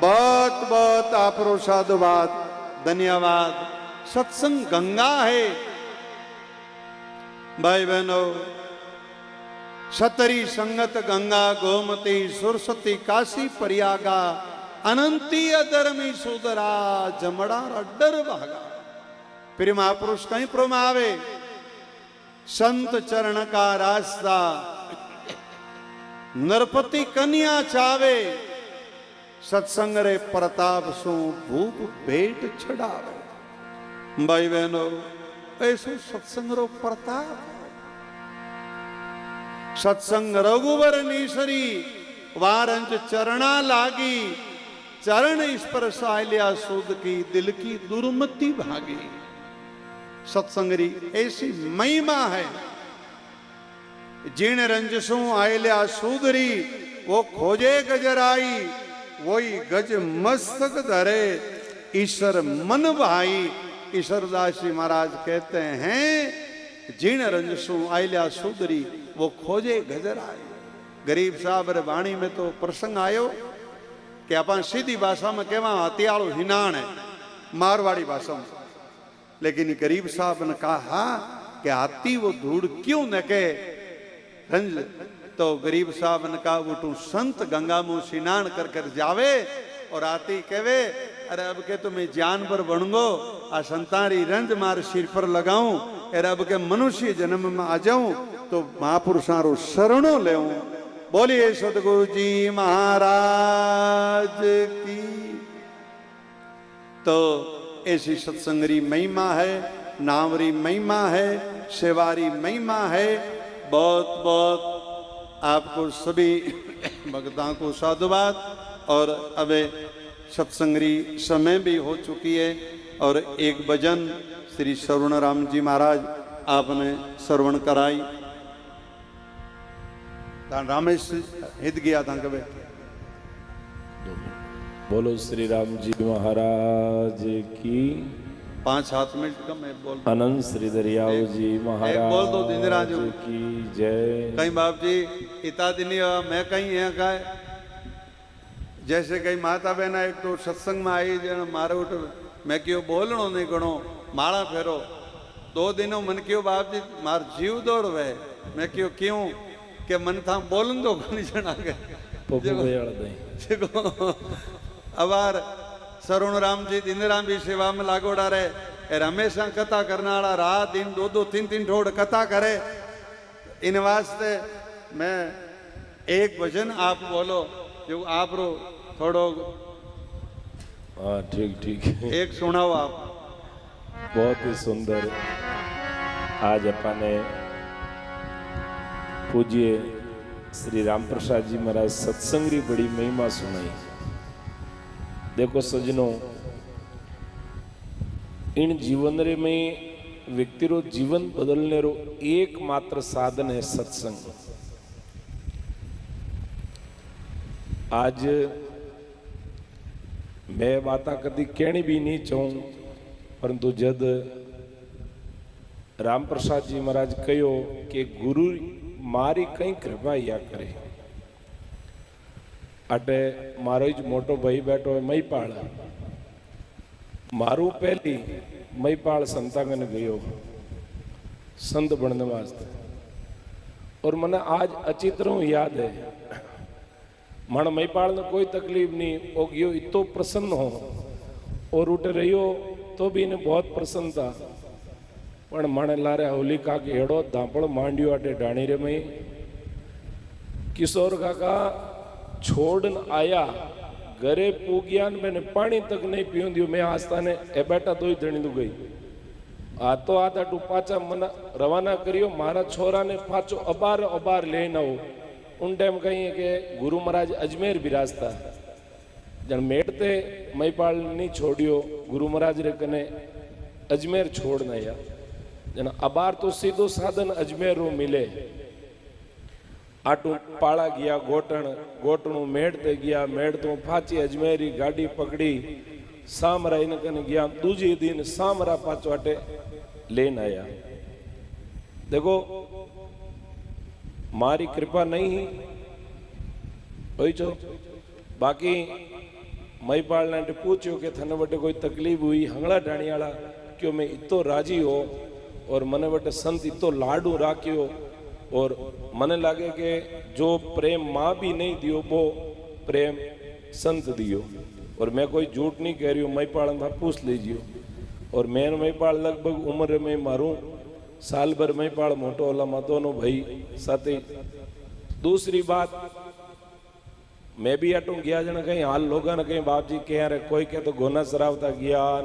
बहुत बहुत आपरो साधुवाद, धन्यवाद। सत्संग गंगा है भाई बहनों। सतरी संगत गंगा गोमती सुरसती काशी प्रयागा, अनंती अधर्मी सुधरा जमड़ा डर भागा। फिर महापुरुष कहीं प्रमावे, संत चरण का रास्ता नरपति कन्या चावे, सत्संग रे प्रताप सु भूप भेंट छड़ावे। भाई बहनों, ऐसो सत्संग रो प्रताप। सत्संग रघुवर नीसरी वारंज चरणा लागी, चरण स्पर्श आलिया सुध की दिल की दुर्मति भागी। सत्संगरी ऐसी महिमा है, जिन रंजसों आयल्या सुधरी वो खोजे गजराई, वही गज मस्तक धरे ईश्वर मन भाई। ईश्वरदास जी महाराज कहते हैं, जिन रंजसों आयल्या सुधरी वो खोजे गजराई। गरीब साहब रे वाणी में तो प्रसंग आयो कि अपन सीधी भाषा में कहवा हथियारो हिनाण है, मारवाड़ी भाषा में। लेकिन गरीब साहब ने कहा कि हाथी वो धूड़ क्यों न के रंज, तो गरीब साहब ने कहा वो तू संत गंगा मुंह स्नान कर कर जावे और हाथी कहवे, अरे अब के तो मैं जानवर बनगो, आ संतारी रंज मार सिर पर लगाऊं, अरे अब के मनुष्य जन्म में आ जाऊं तो महापुरुषारो शरणों ले। बोलिए सतगुरु जी महाराज की। तो ऐसी सत्संगरी महिमा है, नावरी महिमा है, सेवारी महिमा है। बहुत बहुत आपको सभी भक्तों को साधुवाद। और अब सत्संगरी समय भी हो चुकी है और एक भजन श्री श्रवण राम जी महाराज आपने श्रवण कराई। रामेश हित गया था कभी। बोलो श्री राम जी महाराज की। 5-7 मिनट का मैं बोल। अनंत श्री दरियाओ जी महाराज बोल दो दिनराज की जय। कहीं बाप जी इता दिन मैं कहीं है का जैसे कई माता बहना एक तो सत्संग में आई जन मारे उठ मैं क्यों बोलनो नहीं गणो माला फेरो 2 दिनों मन क्यों बाप जी मार जीव दौड़ वे। मैं क्यों के मन था बोलन दो घनी जना के अबार सरुण राम जी दिन राम भी सेवा में लागोड़ा रहे और हमेशा कथा करने वाला रात दिन 2-2 3-3 ठोड़ कथा करे। इन वास्ते मैं एक भजन आप बोलो जो आप रो थोड़ो। हाँ ठीक एक सुनाओ आप। बहुत ही सुंदर आज अपने पूज्य श्री राम प्रसाद जी महाराज सत्संग री बड़ी महिमा सुनाई। देखो सजनों, इन जीवन रे में व्यक्ति रो जीवन बदलने रो एकमात्र साधन है सत्संग। आज मैं बात कदी कहनी भी नहीं चाहूं, परंतु जद राम प्रसाद जी महाराज कहो कि गुरु मारी कई कृपा या करे। अटे मारो ज मोटो भाई बैठो है मईपाल। मारू पहली मईपाल संतांगन गयो संत बनने वास्ते और मने आज अच्छी तरह याद है। मन मईपाल ने कोई तकलीफ नहीं, वो गयो इतो प्रसन्न हो और उठ रहियो तो भी इन्हें बहुत प्रसन्न था। पण मने लारे होलिका के हेड़ो धापड़ मांडियो अटे डाणी रे मई। किशोर काका छोड़न आया घरे पूगियान मैंने पानी तक नहीं पियो दियो। मैं आस्था ने ए बेटा तो ही धणी दू गई आ तो आता टू पाचा मन रवाना करियो। मारा छोरा ने पाचो अबार लेना हो। उन टाइम कहीं के गुरु महाराज अजमेर बिराजता जन मेटते मईपाल नहीं छोड़ियो। गुरु महाराज रे कने अजमेर छोड़ना या जन अबार तो सीधो साधन अजमेर रो मिले। आटू पाड़ा गया गोटण, गोटणू मेड़ ते गया, मेड़ तो फाची अजमेरी गाड़ी पकड़ी, सामरा इन कन गया, दूजी दिन सामरा पाचो अटे लेन आया। देखो मारी कृपा नहीं ही वही चो। बाकी मईपाल ने पूछो कि थने वटे कोई तकलीफ हुई हंगड़ा ढाणी वाला क्यों मैं इतो राजी हो और मने वटे संत इतो लाडू राख्यो और मने लागे कि जो प्रेम माँ भी नहीं दियो वो प्रेम संत दियो। और मैं कोई झूठ नहीं कह रही हूँ, मईपाल था पूछ लीजिए। और मैं मईपाल लगभग उम्र में मारूं साल भर मईपाल मोटो वाला मा दोनों भाई साथ। दूसरी बात मैं भी अटू गया जन कहीं हाल लोग ने कहीं बाप जी कह रहे, कोई के तो गोना सरावता ज्ञान,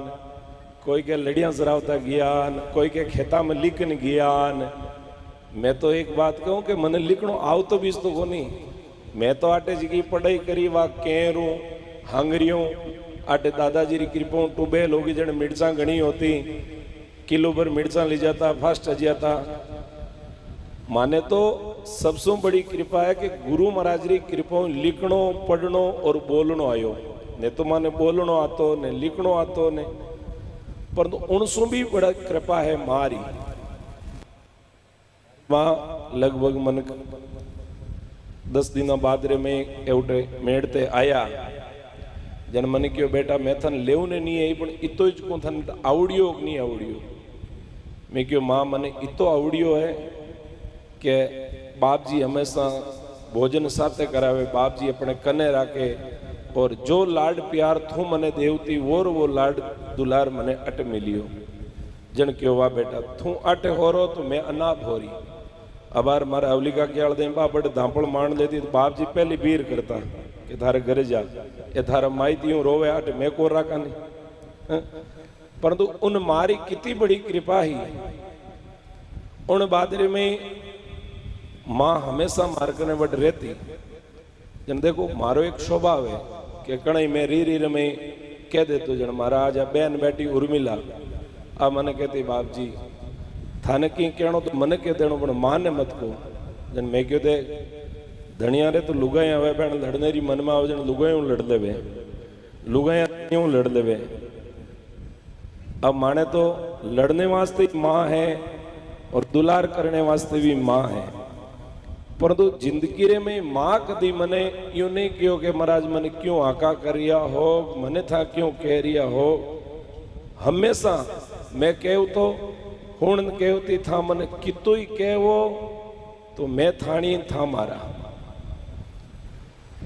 कोई के लड़ियां सरावता ज्ञान, कोई के खेता में लिखन ज्ञान। मैं तो एक बात कहूँ कि मने लिखणो आव तो बीस तो को नहीं। मैं तो आटे जी की पढ़ाई करी वा केरू हांगरियों आटे दादाजी की कृपा टूबेल होगी जन मिर्चा घनी होती किलो भर मिर्चा ले जाता फास्ट आ जाता। माने तो सबसे बड़ी कृपा है कि गुरु महाराज री कृपा लिखणो पढ़नो और बोलनो आयो। ने तो माने बोलनो आतो ने लिखणो आतो ने, परंतु उनसों भी बड़ा कृपा है मारी। वहाँ लगभग मन 10 दिन बाद रे में एवटे मेड़ते आया जन मन क्यों बेटा मैं थन लेव ने नहीं आई पण इतो ज को थन आवड़ियो कि नहीं आवड़ियो। मैं क्यों माँ मने इतो आवड़ियो है कि बाप जी हमेशा भोजन साथे करावे, बाप जी अपने कने राखे और जो लाड प्यार थू मने देवती वो लाड दुलार मने अट मिलियो। जन क्यों वाह बेटा थू अट हो रो तो मैं अनाप हो रही। अबार मारा अवलिका क्याल दे बड़े धापड़ मान लेती तो बाप जी पहली बीर करता कि थारे घरे जा ये थारा माई ती रोवे अट मैं को राखा नहीं। परंतु उन मारी कितनी बड़ी कृपा ही उन बादरे में माँ हमेशा मार्कने वट रहती। जन देखो मारो एक स्वभाव है कि कणई में री रमे कह दे तो जन मारा आज बहन बेटी उर्मिला आ मने कहती बाप जी थाने की कहनो तो मने कह देनो पण मां ने मत को। जन मैं क्यों दे धनिया रे तो लुगाई आवे पण लड़ने री मन में आवे जन लुगाई लड़ लेवे लुगाई यूं लड़ लेवे। अब माने तो लड़ने वास्ते माँ है और दुलार करने वास्ते भी माँ है। परंतु जिंदगी रे में माँ कदी मने यूं नहीं क्यों कि महाराज मने क्यों आका करिया हो मने था क्यों कह रिया हो। हमेशा मैं कहूँ तो हुण कहती था मने कितो ही कहवो तो मैं थाणी था मारा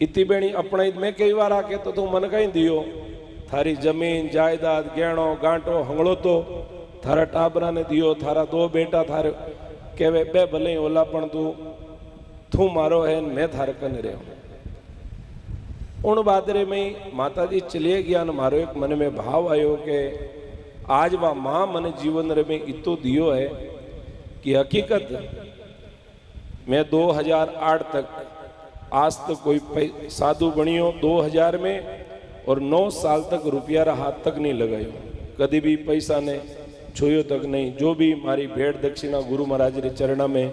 इति बेणी अपना मैं कई बार आके तो तू मन कहीं दियो थारी जमीन जायदाद गहणो गांठो हंगड़ो तो थारा टाबरा ने दियो थारा 2 बेटा थारे कहवे बे भले ओला पण तू मारो है मैं थारे कन रहो। उन बादरे में माता जी चलिए गया न मारो एक मन में भाव आयो कि आज वह माँ मन जीवन रे में इतो दियो है कि हकीकत मैं 2008 तक आज तक कोई साधु बनियो 2000 में और 9 साल तक रुपया रा हाथ तक नहीं लगायो कभी भी पैसा ने छुयो तक नहीं। जो भी मारी भेंट दक्षिणा गुरु महाराज रे चरणा में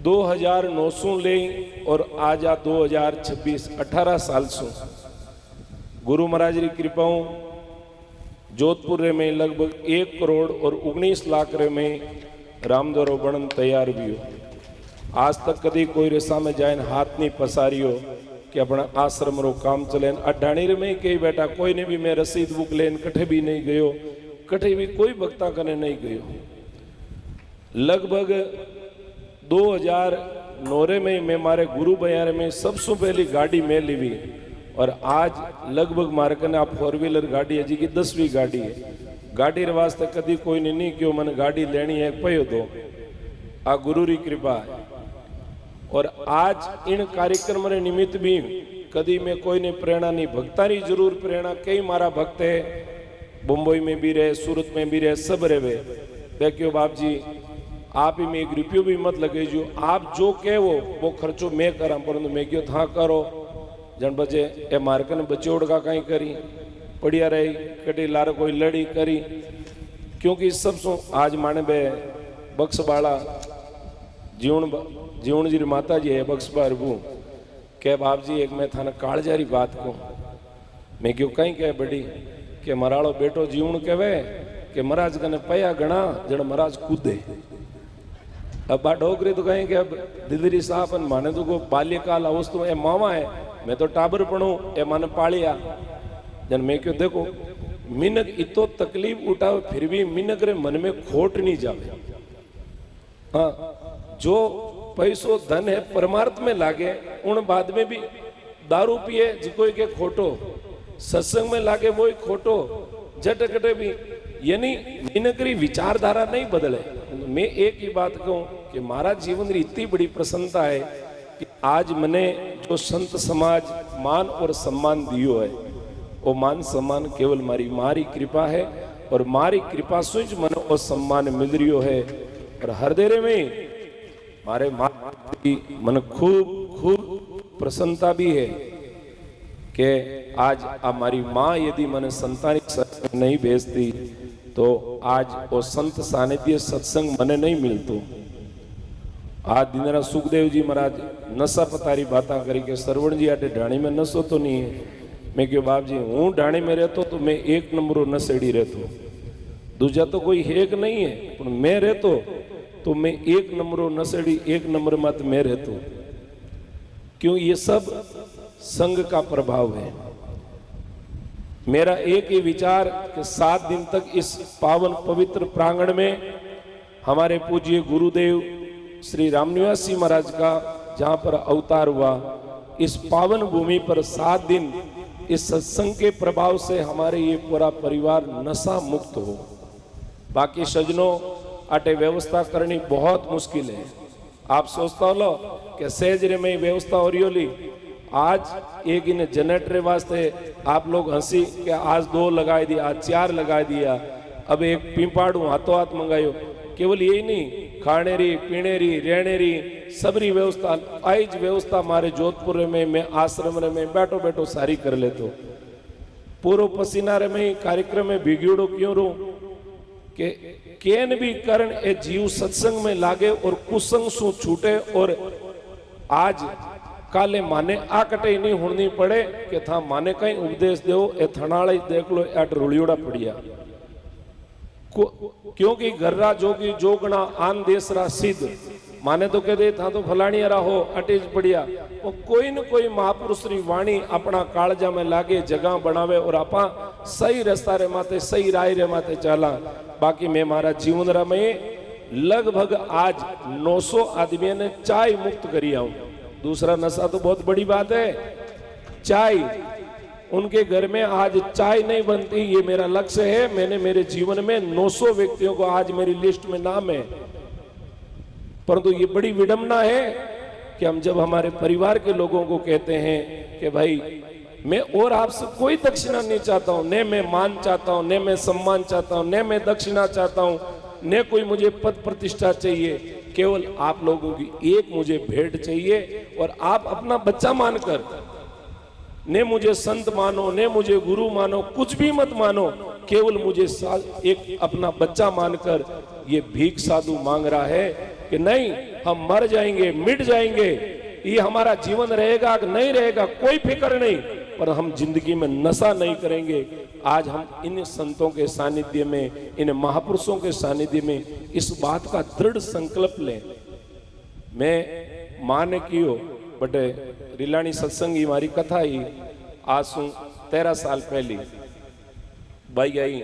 2009 ले और आज आ 2026 18 साल सो गुरु महाराज री कृपाओं जोधपुर रे में लगभग 1 करोड़ और 19 लाख रे में रामदोरो बनन तैयार भी हो। आज तक कभी कोई रेसा में जाए हाथ नहीं पसारियो कि अपना आश्रम रो काम चले। अडाणी रे में कही बेटा कोई ने भी मैं रसीद बुक लेन कठे भी नहीं गयो कठे भी कोई भक्ता करने नहीं गयो। लगभग 2009 में मैं मारे गुरु बयारे में सबसे पहली गाड़ी मैं लीवी और आज लगभग मारे कने आप 4 व्हीलर गाड़ी है जी की 10वीं गाड़ी है। गाड़ी रे वास्ते कभी कोई ने नहीं क्यों मन गाड़ी लेनी है पयो दो आ गुरु री कृपा है। और आज इन कार्यक्रम रे निमित्त भी कभी मैं कोई ने प्रेरणा नहीं भक्ता री जरूर प्रेरणा कई मारा भक्त है मुंबई में भी रहे सूरत में भी रहे सब रहे देखियो बाप जी आप ही में 1 रुपयो भी मत लगे जो आप जो कहो वो खर्चो मैं करा परंतु मैं क्यों था करो जन बचे ए मार्कन बचोड़ का कहीं करी पढ़िया रही कटी लार कोई लड़ी करी क्योंकि सब सो आज माने बे बक्स बाड़ा जीवण जी माता जी है बक्सबार बू के बाप जी एक मैं थाने कालजारी बात कहूँ। मैं क्यों कहीं कह बड़ी के मराड़ो बेटो जीवण कहवे के महाराज कने पया गणा जड़ महाराज कूदे। अब बा डोगरी तो कहें कि अब दिदरी साहब माने तो को बाल्यकाल अवस्था ए मामा है मैं तो टाबर पढ़ू ए माने पालिया जन मैं क्यों देखो मिनक इतो तकलीफ उठावे फिर भी मिनक रे मन में खोट नहीं जावे। हाँ जो पैसो धन है परमार्थ में लागे उन बाद में भी दारू पिए जिको के खोटो सत्संग में लागे वो ही खोटो झटकटे भी यानी मिनकरी विचारधारा नहीं बदले। मैं एक ही बात कहूं कि महाराज जीवन री इतनी बड़ी प्रसन्नता है कि आज मने जो संत समाज मान और सम्मान दियो है वो मान सम्मान केवल मारी कृपा है और मारी कृपा से ज मन वो सम्मान मिल रियो है। और हर देरे में मारे मन खूब प्रसन्नता भी है कि आज हमारी माँ यदि मन संतानी सत्संग नहीं भेजती तो आज वो संत सानिध्य सत्संग मने नहीं मिलतो। आज दिन सुखदेव जी महाराज नशा पतारी बात करी के सरवण जी आटे ढाणी में नशो तो नहीं है। मैं क्यों बाप जी हूँ ढाणी में रहतो तो मैं एक नंबरो नशेड़ी रहतो दूजा तो कोई हेक नहीं है पर मैं रहतो तो मैं एक नंबरो नशेड़ी एक नंबर मत मैं रहतो। क्यों ये सब संग का प्रभाव है। मेरा एक ही विचार कि 7 दिन तक इस पावन पवित्र प्रांगण में हमारे पूज्य गुरुदेव श्री रामनिवास जी महाराज का जहाँ पर अवतार हुआ इस पावन भूमि पर 7 दिन इस सत्संग के प्रभाव से हमारे ये पूरा परिवार नशा मुक्त हो। बाकी सजनों आटे व्यवस्था करनी बहुत मुश्किल है। आप सोचता हो कि सहजरे में व्यवस्था हो रही होली आज एक इन जनरेटर वास्ते आप लोग हंसी कि आज 2 लगाई दिया आज 4 लगा दिया अब एक पिंपाड़ू हाथों हाथ मंगायो। केवल यही नहीं खाने री पीने री रहने री सबरी व्यवस्था आइज व्यवस्था हमारे जोधपुर में मैं आश्रम में बैठो सारी कर ले तो पूरो पसीना रे में कार्यक्रम में भिगड़ो क्यों रो के केन भी करण ए जीव सत्संग में लागे और कुसंग सु छूटे और आज काले माने आ कटे नहीं होनी पड़े कि था माने कहीं उपदेश दो ए थनाड़ा देख लो एट रुलियोड़ा पड़िया क्योंकि गर्रा जोगी जोगना आन देसरा सिद्ध माने तो कह दे था तो फलानिया रहो अटेज पड़िया वो कोई न कोई महापुरुष री वाणी अपना कालजा में लागे जगह बनावे और आपा सही रास्ता रे माते सही राय रे माते चला। बाकी मैं मारा जीवन रा में लगभग आज 900 आदमी ने चाय मुक्त करी आऊं। दूसरा नशा तो बहुत बड़ी बात है चाय उनके घर में आज चाय नहीं बनती ये मेरा लक्ष्य है। मैंने मेरे जीवन में 900 व्यक्तियों को आज मेरी लिस्ट में नाम है परंतु ये बड़ी विडंबना है कि हम जब हमारे परिवार के लोगों को कहते हैं कि भाई मैं और आपसे कोई दक्षिणा नहीं चाहता हूं न मैं मान चाहता हूं न मैं सम्मान चाहता हूं न मैं दक्षिणा चाहता हूं न कोई मुझे पद प्रतिष्ठा चाहिए केवल आप लोगों की एक मुझे भेंट चाहिए और आप अपना बच्चा मानकर ने मुझे संत मानो ने मुझे गुरु मानो कुछ भी मत मानो केवल मुझे एक अपना बच्चा मानकर ये भीख साधु मांग रहा है कि नहीं हम मर जाएंगे मिट जाएंगे ये हमारा जीवन रहेगा कि नहीं रहेगा कोई फिक्र नहीं पर हम जिंदगी में नशा नहीं करेंगे। आज हम इन संतों के सानिध्य में इन महापुरुषों के सानिध्य में इस बात का दृढ़ संकल्प लें। मैं माने कियो बटे रिलानी सत्संगी मारी कथा ही आज सु 13 साल पहली भाई आई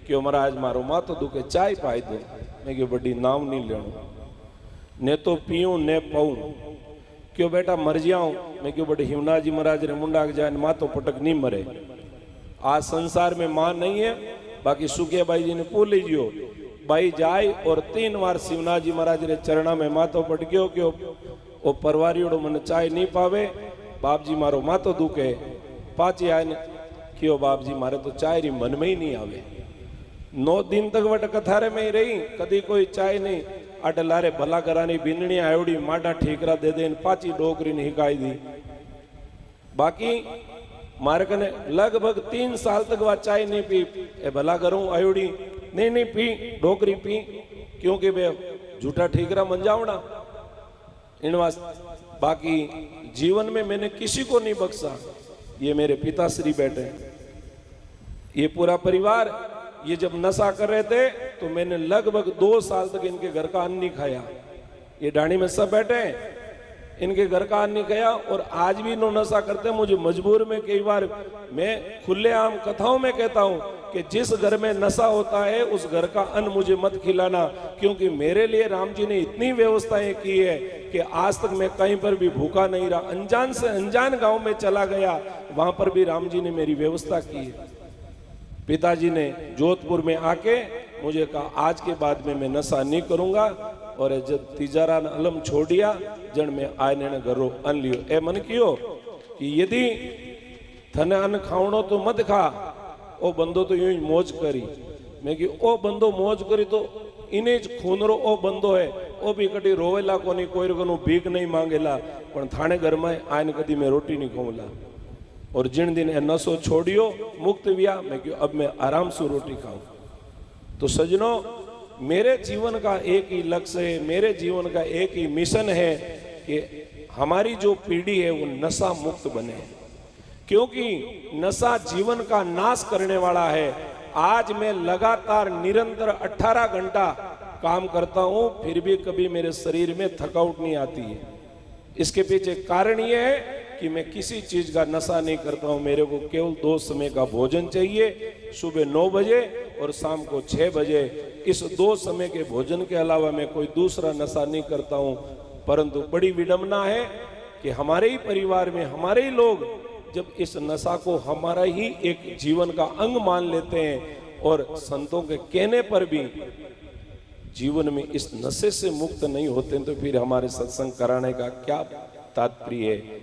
क्यों महाराज मारो माँ तो दुखे चाय पाई दो मैं क्यों बड़ी नाम नहीं लेना ने तो पीऊं ने पाऊं क्यों बेटा मर जाऊं मैं क्यों बड़े हिमना जी महाराज रे मुंडा के जाए माँ तो पटक नहीं मरे। आज संसार में मां नहीं है बाकी सुखिया भाई जी ने पूछ लीजियो भाई जाए और 3 बार शिवनाथ जी महाराज रे चरणा में मातो पट गयो क्यों वो परवारीड़ो मन चाय नहीं पावे बाप जी मारो मातो दुखे पाची आए क्यों बाप जी मारे तो चाय री मन में ही नहीं आवे। 9 दिन तक वट कथारे में ही रही कदी कोई चाय नहीं अट लारे भला करानी बिंदनी आयोड़ी माडा ठीकरा दे दे पाची डोकरी ने हिकाई दी। बाकी मारे कने लगभग 3 साल तक वह चाय नहीं पी ए भला करूं आयोड़ी नहीं पी डोकरी पी क्योंकि वे झूठा ठीकरा मंजावना इन बाकी जीवन में मैंने किसी को नहीं बख्शा। ये मेरे पिताश्री बैठे हैं, ये पूरा परिवार, ये जब नशा कर रहे थे तो मैंने लगभग 2 साल तक इनके घर का अन्न नहीं खाया। ये डाणी में सब बैठे हैं, इनके घर का अन्न नहीं खाया और आज भी इन्होंने नशा करते हैं। मुझे मजबूर में कई बार मैं खुलेआम कथाओं में कहता हूं कि जिस घर में नशा होता है उस घर का अन्न मुझे मत खिलाना, क्योंकि मेरे लिए राम जी ने इतनी व्यवस्थाएं की है कि आज तक मैं कहीं पर भी भूखा नहीं रहा। अनजान से अनजान गांव में चला गया, वहां पर भी राम जी ने मेरी व्यवस्था की है। पिताजी ने जोधपुर में आके मुझे कहा आज के बाद में मैं नशा नहीं करूंगा, और जब तिजारा ने अलम छोड़ दिया जन में आने ने घरों अन लियो। ए मन कियो कि यदि थने अन्न खावणो तो मत खा, ओ बंदो तो यूं ही मौज करी। मैं कि ओ बंदो मौज करी तो इने ज खूनरो ओ बंदो है, ओ भी कटी रोवेला कोनी, कोई रकनु भीख नहीं मांगेला, पण थाने घर में आने कदी मैं रोटी नहीं खाऊंला। और जिन दिन ए नशो छोड़ियो मुक्त हुआ, मैं क्यों अब मैं आराम से रोटी खाऊं। तो सजनों, मेरे जीवन का एक ही लक्ष्य है, मेरे जीवन का एक ही मिशन है कि हमारी जो पीढ़ी है वो नशा मुक्त बने, क्योंकि नशा जीवन का नाश करने वाला है। आज मैं लगातार निरंतर 18 घंटा काम करता हूं, फिर भी कभी मेरे शरीर में थकावट नहीं आती है। इसके पीछे कारण ये है कि मैं किसी चीज का नशा नहीं करता हूं। मेरे को केवल 2 समय का भोजन चाहिए, सुबह 9 बजे और शाम को 6 बजे। इस 2 समय के भोजन के अलावा मैं कोई दूसरा नशा नहीं करता हूं। परंतु बड़ी विडंबना है कि हमारे ही परिवार में हमारे ही लोग जब इस नशा को हमारा ही एक जीवन का अंग मान लेते हैं और संतों के कहने पर भी जीवन में इस नशे से मुक्त नहीं होते, तो फिर हमारे सत्संग कराने का क्या तात्पर्य है।